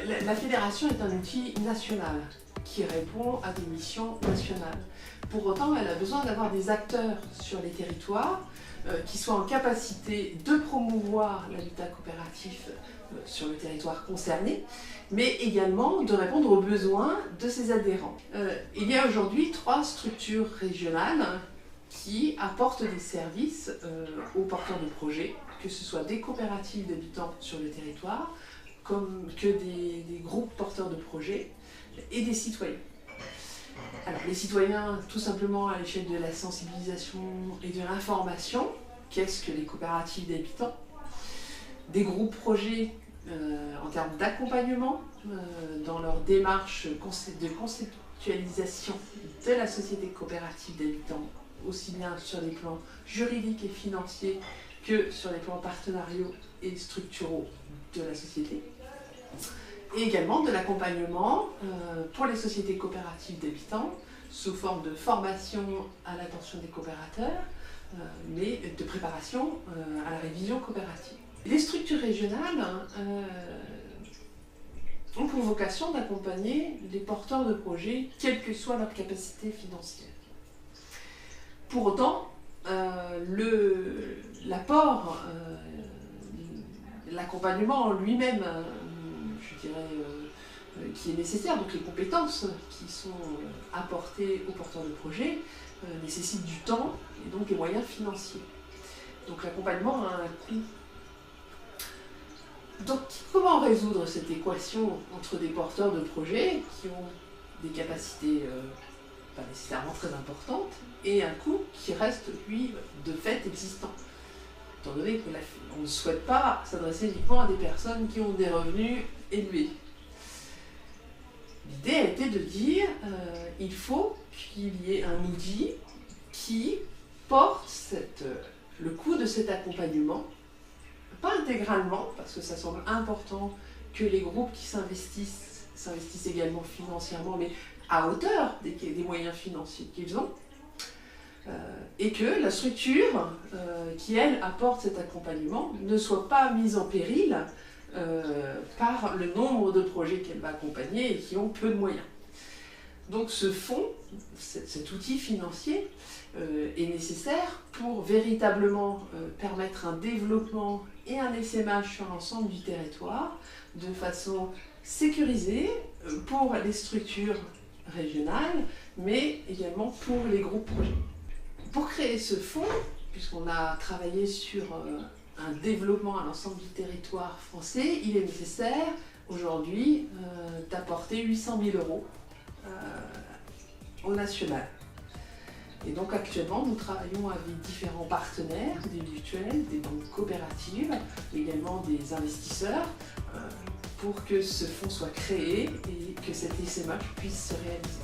La fédération est un outil national qui répond à des missions nationales. Pour autant, elle a besoin d'avoir des acteurs sur les territoires qui soient en capacité de promouvoir l'habitat coopératif sur le territoire concerné, mais également de répondre aux besoins de ses adhérents. Il y a aujourd'hui 3 structures régionales qui apportent des services aux porteurs de projets, que ce soit des coopératives d'habitants sur le territoire, comme que des groupes porteurs de projets et des citoyens. Alors les citoyens, tout simplement à l'échelle de la sensibilisation et de l'information, qu'est-ce que les coopératives d'habitants, des groupes projets en termes d'accompagnement dans leur démarche de conceptualisation de la société coopérative d'habitants, aussi bien sur les plans juridiques et financiers que sur les plans partenariaux et structuraux de la société. Et également de l'accompagnement pour les sociétés coopératives d'habitants sous forme de formation à l'attention des coopérateurs, mais de préparation à la révision coopérative. Les structures régionales ont pour vocation d'accompagner les porteurs de projets, quelle que soit leur capacité financière. Pour autant, l'apport, l'accompagnement en lui-même, je dirais, qui est nécessaire, donc les compétences qui sont apportées aux porteurs de projets, nécessitent du temps et donc des moyens financiers. Donc l'accompagnement a un coût. Donc comment résoudre cette équation entre des porteurs de projets qui ont des capacités pas nécessairement très importantes et un coût qui reste, lui, de fait existant, étant donné qu'on ne souhaite pas s'adresser uniquement à des personnes qui ont des revenus élevés. L'idée a été de dire il faut qu'il y ait un outil qui porte le coût de cet accompagnement, pas intégralement, parce que ça semble important que les groupes qui s'investissent également financièrement, mais à hauteur des moyens financiers qu'ils ont, et que la structure qui, elle, apporte cet accompagnement ne soit pas mise en péril par le nombre de projets qu'elle va accompagner et qui ont peu de moyens. Donc ce fonds, cet outil financier, est nécessaire pour véritablement permettre un développement et un essaimage sur l'ensemble du territoire de façon sécurisée pour les structures régionales, mais également pour les groupes projets. Pour créer ce fonds, puisqu'on a travaillé sur un développement à l'ensemble du territoire français, il est nécessaire aujourd'hui d'apporter 800 000 € au national. Et donc actuellement, nous travaillons avec différents partenaires, des mutuelles, des banques coopératives, mais également des investisseurs, pour que ce fonds soit créé et que cet essaimage puisse se réaliser.